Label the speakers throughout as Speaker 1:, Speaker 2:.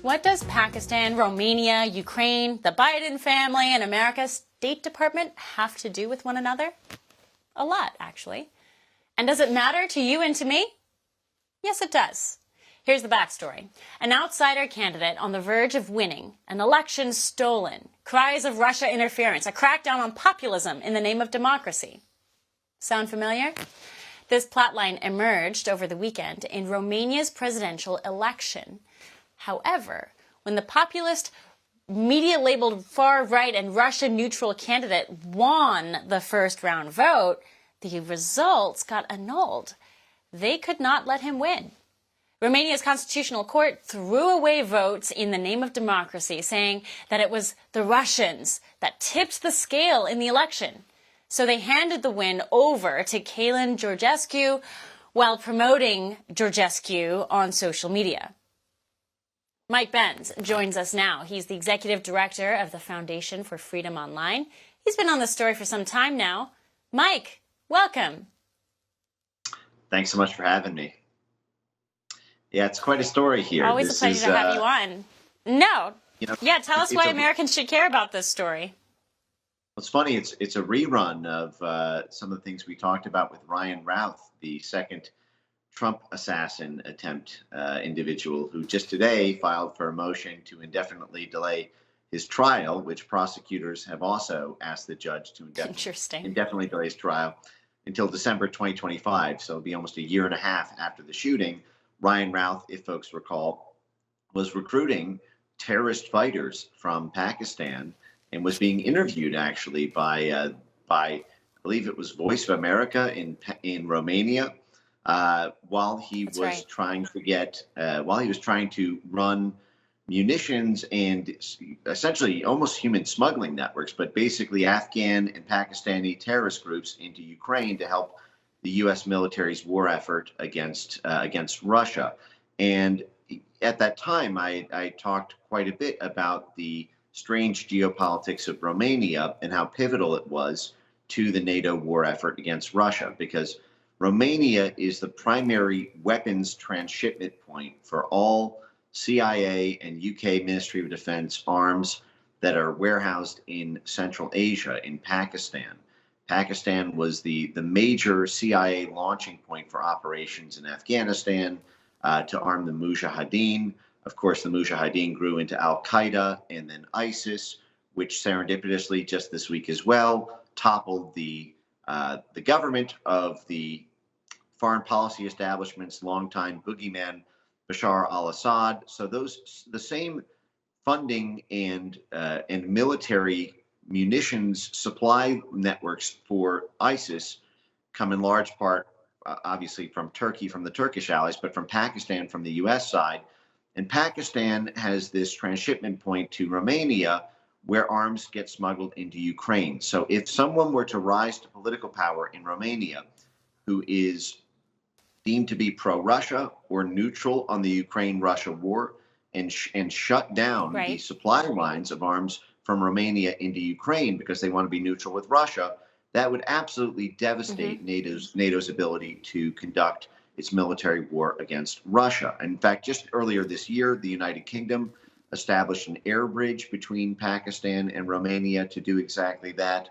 Speaker 1: What does Pakistan, Romania, Ukraine, the Biden family, and America's State Department have to do with one another? A lot, actually. And does it matter to you and to me? Yes, it does. Here's the backstory. An outsider candidate on the verge of winning, an election stolen, cries of Russia interference, a crackdown on populism in the name of democracy. Sound familiar? This plotline emerged over the weekend in Romania's presidential election. However, when the populist, media-labeled far-right and Russia-neutral candidate won the first-round vote, the results got annulled. They could not let him win. Romania's constitutional court threw away votes in the name of democracy, saying that it was the Russians that tipped the scale in the election. So they handed the win over to Calin Georgescu while promoting Georgescu on social media. Mike Benz joins us now. He's the executive director of the Foundation for Freedom Online. He's been on the story for some time now. Mike, welcome.
Speaker 2: Thanks so much for having me. Yeah, it's quite a story here.
Speaker 1: Always a pleasure to have you on. Tell us why Americans should care about this story.
Speaker 2: It's funny. It's a rerun of some of the things we talked about with Ryan Routh, the second Trump assassin attempt individual who just today filed for a motion to indefinitely delay his trial, which prosecutors have also asked the judge to indefinitely delay his trial until December 2025. So it'll be almost a year and a half after the shooting. Ryan Routh, if folks recall, was recruiting terrorist fighters from Pakistan and was being interviewed actually by I believe it was Voice of America in Romania. While he was trying to run munitions and essentially almost human smuggling networks, but basically Afghan and Pakistani terrorist groups into Ukraine to help the U.S. military's war effort against Russia. And at that time, I talked quite a bit about the strange geopolitics of Romania and how pivotal it was to the NATO war effort against Russia, because Romania is the primary weapons transshipment point for all CIA and UK Ministry of Defense arms that are warehoused in Central Asia, in Pakistan. Pakistan was the major CIA launching point for operations in Afghanistan to arm the Mujahideen. Of course, the Mujahideen grew into Al-Qaeda and then ISIS, which serendipitously just this week as well toppled the government of the foreign policy establishment's longtime boogeyman, Bashar al-Assad. So the same funding and military munitions supply networks for ISIS come in large part, obviously, from Turkey, from the Turkish allies, but from Pakistan, from the U.S. side. And Pakistan has this transshipment point to Romania where arms get smuggled into Ukraine. So if someone were to rise to political power in Romania who is deemed to be pro-Russia or neutral on the Ukraine-Russia war and shut down the supply lines of arms from Romania into Ukraine because they want to be neutral with Russia, that would absolutely devastate NATO's ability to conduct its military war against Russia. In fact, just earlier this year, the United Kingdom established an air bridge between Pakistan and Romania to do exactly that.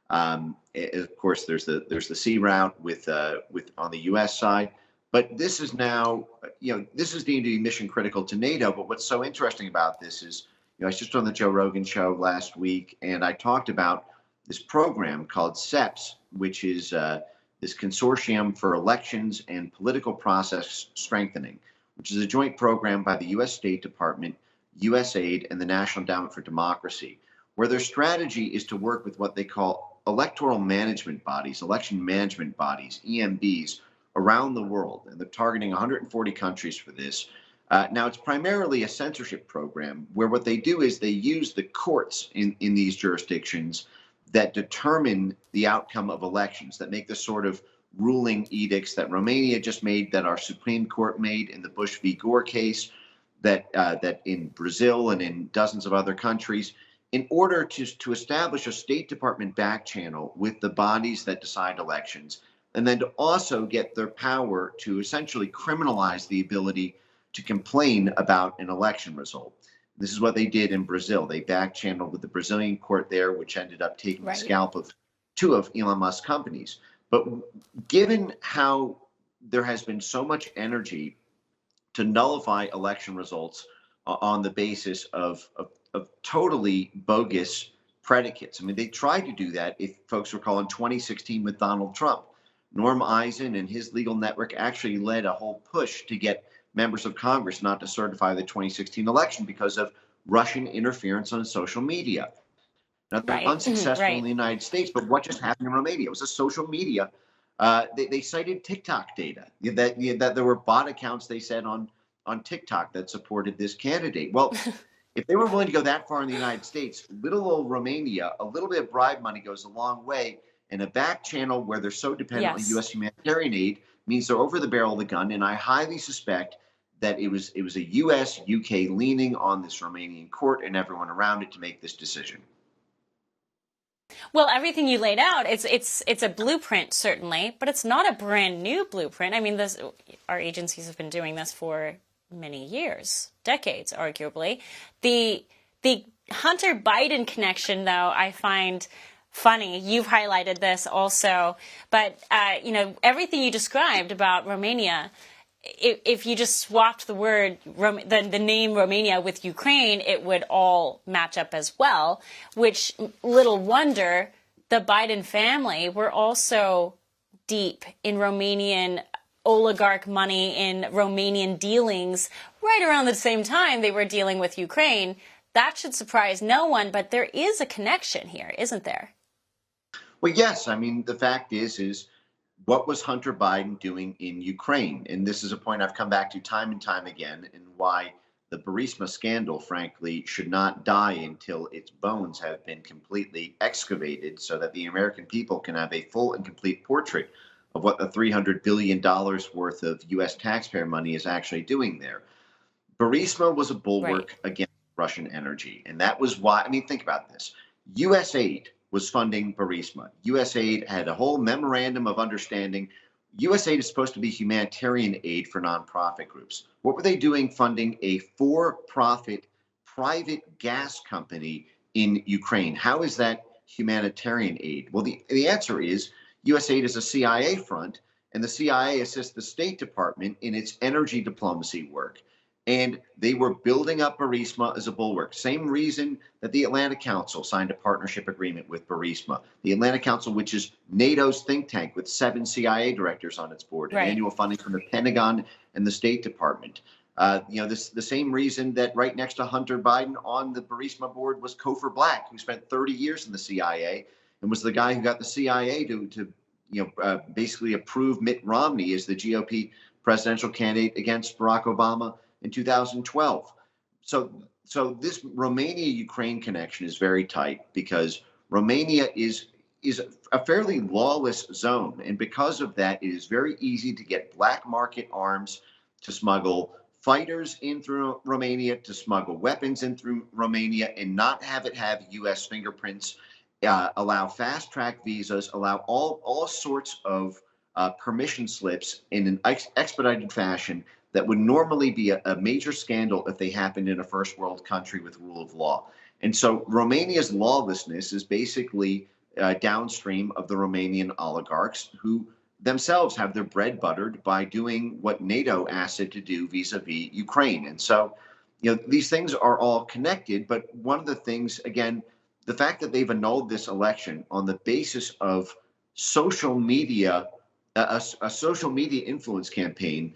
Speaker 2: Of course, there's the sea route with on the U.S. side. But this is now, this is deemed to be mission critical to NATO. But what's so interesting about this is, I was just on the Joe Rogan show last week, and I talked about this program called CEPS, which is this Consortium for Elections and Political Process Strengthening, which is a joint program by the U.S. State Department, USAID, and the National Endowment for Democracy, where their strategy is to work with what they call electoral management bodies, election management bodies, EMBs, around the world. And they're targeting 140 countries for this. Now, it's primarily a censorship program where what they do is they use the courts in these jurisdictions that determine the outcome of elections, that make the sort of ruling edicts that Romania just made, that our Supreme Court made in the Bush v. Gore case, that in Brazil and in dozens of other countries, in order to establish a State Department back channel with the bodies that decide elections, and then to also get their power to essentially criminalize the ability to complain about an election result. This is what they did in Brazil. They back-channeled with the Brazilian court there, which ended up taking the scalp of two of Elon Musk's companies. But given how there has been so much energy to nullify election results on the basis of totally bogus predicates. I mean, they tried to do that, if folks recall, in 2016 with Donald Trump. Norm Eisen and his legal network actually led a whole push to get members of Congress not to certify the 2016 election because of Russian interference on social media. Now, they're unsuccessful in the United States, but what just happened in Romania? It was a social media. They cited TikTok data, that there were bot accounts, they said, on TikTok that supported this candidate. Well, if they were willing to go that far in the United States, little old Romania, a little bit of bribe money goes a long way. And a back channel where they're so dependent on U.S. humanitarian aid means they're over the barrel of the gun. And I highly suspect that it was a U.S. UK leaning on this Romanian court and everyone around it to make this decision.
Speaker 1: Well, everything you laid out, it's a blueprint, certainly, but it's not a brand new blueprint. I mean, our agencies have been doing this for many years, decades, arguably. The Hunter Biden connection, though, I find funny. You've highlighted this also, but everything you described about Romania, if you just swapped the word, the name Romania with Ukraine, it would all match up as well, which little wonder the Biden family were also deep in Romanian oligarch money, in Romanian dealings right around the same time they were dealing with Ukraine. That should surprise no one, but there is a connection here, isn't there?
Speaker 2: Well, yes. I mean, the fact is what was Hunter Biden doing in Ukraine? And this is a point I've come back to time and time again, and why the Burisma scandal, frankly, should not die until its bones have been completely excavated so that the American people can have a full and complete portrait of what the $300 billion worth of U.S. taxpayer money is actually doing there. Burisma was a bulwark against Russian energy. And that was why, I mean, think about this. U.S. aid was funding Burisma. USAID had a whole memorandum of understanding. USAID is supposed to be humanitarian aid for nonprofit groups. What were they doing funding a for-profit private gas company in Ukraine? How is that humanitarian aid? Well, the answer is USAID is a CIA front, and the CIA assists the State Department in its energy diplomacy work. And they were building up Burisma as a bulwark. Same reason that the Atlantic Council signed a partnership agreement with Burisma. The Atlantic Council, which is NATO's think tank with 7 CIA directors on its board, and annual funding from the Pentagon and the State Department. The same reason that right next to Hunter Biden on the Burisma board was Cofer Black, who spent 30 years in the CIA and was the guy who got the CIA to basically approve Mitt Romney as the GOP presidential candidate against Barack Obama in 2012. So this Romania-Ukraine connection is very tight because Romania is a fairly lawless zone. And because of that, it is very easy to get black market arms, to smuggle fighters in through Romania, to smuggle weapons in through Romania, and not have it have U.S. fingerprints, allow fast-track visas, allow all sorts of permission slips in an expedited fashion that would normally be a major scandal if they happened in a first world country with rule of law. And so Romania's lawlessness is basically downstream of the Romanian oligarchs, who themselves have their bread buttered by doing what NATO asked it to do vis-a-vis Ukraine. And so, these things are all connected. But one of the things, again, the fact that they've annulled this election on the basis of social media, a social media influence campaign,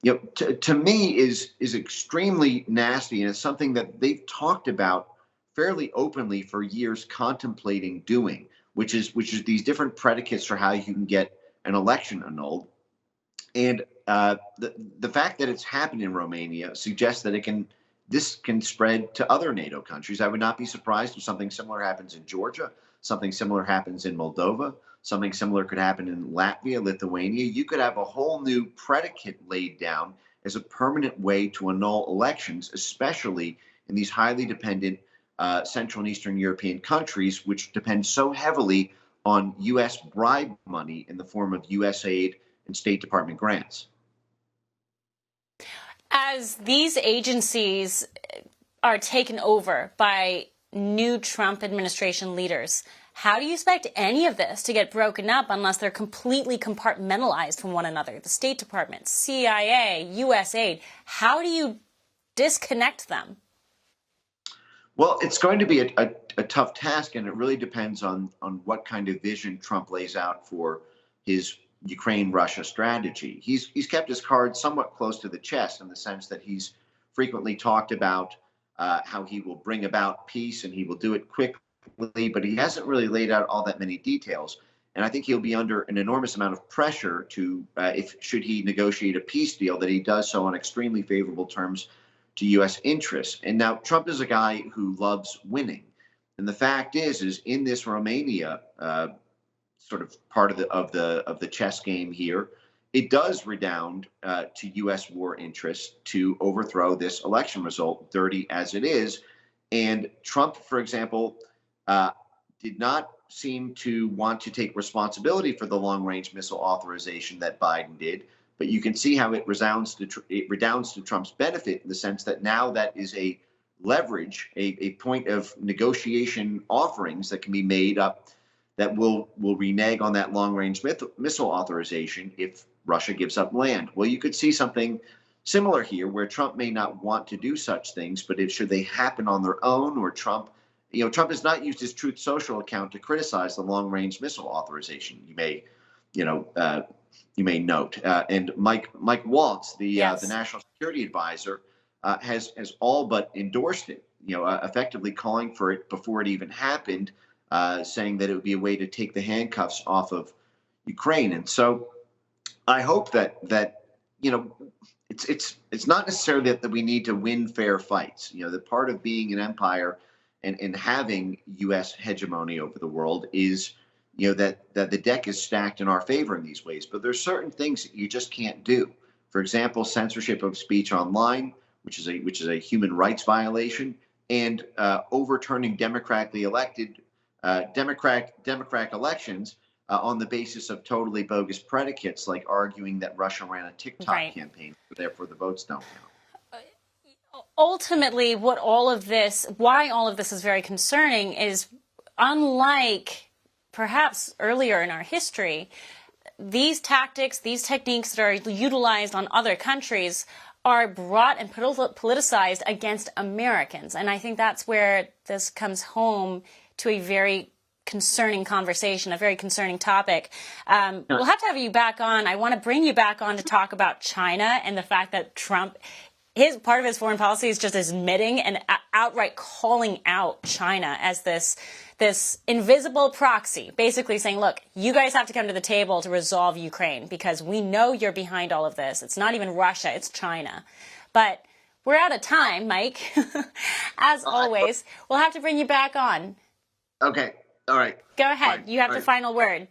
Speaker 2: to me is extremely nasty, and it's something that they've talked about fairly openly for years, contemplating doing, which is these different predicates for how you can get an election annulled. And the fact that it's happened in Romania suggests that this can spread to other NATO countries. I would not be surprised if something similar happens in Georgia, something similar happens in Moldova. Something similar could happen in Latvia, Lithuania. You could have a whole new predicate laid down as a permanent way to annul elections, especially in these highly dependent Central and Eastern European countries, which depend so heavily on U.S. bribe money in the form of U.S. aid and State Department grants.
Speaker 1: as these agencies are taken over by new Trump administration leaders, how do you expect any of this to get broken up unless they're completely compartmentalized from one another? The State Department, CIA, USAID, how do you disconnect them?
Speaker 2: Well, it's going to be a tough task, and it really depends on what kind of vision Trump lays out for his Ukraine-Russia strategy. He's kept his cards somewhat close to the chest in the sense that he's frequently talked about how he will bring about peace and he will do it quickly, but he hasn't really laid out all that many details. And I think he'll be under an enormous amount of pressure to, if should he negotiate a peace deal, that he does so on extremely favorable terms to U.S. interests. And now Trump is a guy who loves winning, and the fact is in this Romania sort of part of the chess game here, it does redound to U.S. war interests to overthrow this election result, dirty as it is. And Trump, for example, did not seem to want to take responsibility for the long-range missile authorization that Biden did. But you can see how it redounds to Trump's benefit in the sense that now that is a leverage, a point of negotiation offerings that can be made up that will renege on that long-range missile authorization if Russia gives up land. Well, you could see something similar here where Trump may not want to do such things, but should they happen on their own, or Trump has not used his Truth Social account to criticize the long-range missile authorization. You may note, and Mike Waltz, the national security advisor, has all but endorsed it. Effectively calling for it before it even happened, saying that it would be a way to take the handcuffs off of Ukraine. And so, I hope that it's not necessarily that we need to win fair fights. The part of being an empire and having U.S. hegemony over the world is that the deck is stacked in our favor in these ways. But there's certain things that you just can't do. For example, censorship of speech online, which is a human rights violation, and overturning democratically elected democratic elections on the basis of totally bogus predicates, like arguing that Russia ran a TikTok campaign, therefore the votes don't count.
Speaker 1: Ultimately, why all of this is very concerning is, unlike perhaps earlier in our history, these tactics, these techniques that are utilized on other countries are brought and politicized against Americans. And I think that's where this comes home to a very concerning conversation, a very concerning topic. We'll have to have you back on. I want to bring you back on to talk about China and the fact that Trump, part of his foreign policy is just admitting and outright calling out China as this invisible proxy, basically saying, look, you guys have to come to the table to resolve Ukraine because we know you're behind all of this. It's not even Russia, it's China. But we're out of time, Mike. As always, we'll have to bring you back on.
Speaker 2: Okay. All right.
Speaker 1: Go ahead. You have the final word.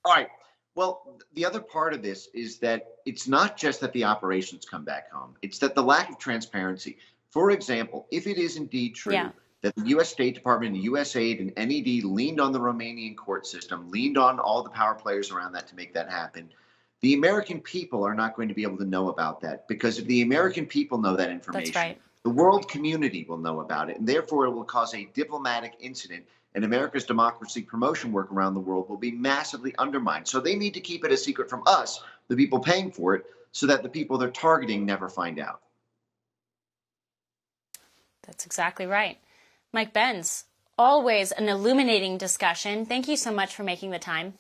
Speaker 2: All right. Well, the other part of this is that it's not just that the operations come back home. It's that the lack of transparency. For example, if it is indeed true that the U.S. State Department, USAID, and NED leaned on the Romanian court system, leaned on all the power players around that to make that happen, the American people are not going to be able to know about that, because if the American people know that information, the world community will know about it, and therefore it will cause a diplomatic incident, and America's democracy promotion work around the world will be massively undermined. So they need to keep it a secret from us, the people paying for it, so that the people they're targeting never find out.
Speaker 1: That's exactly right. Mike Benz, always an illuminating discussion. Thank you so much for making the time.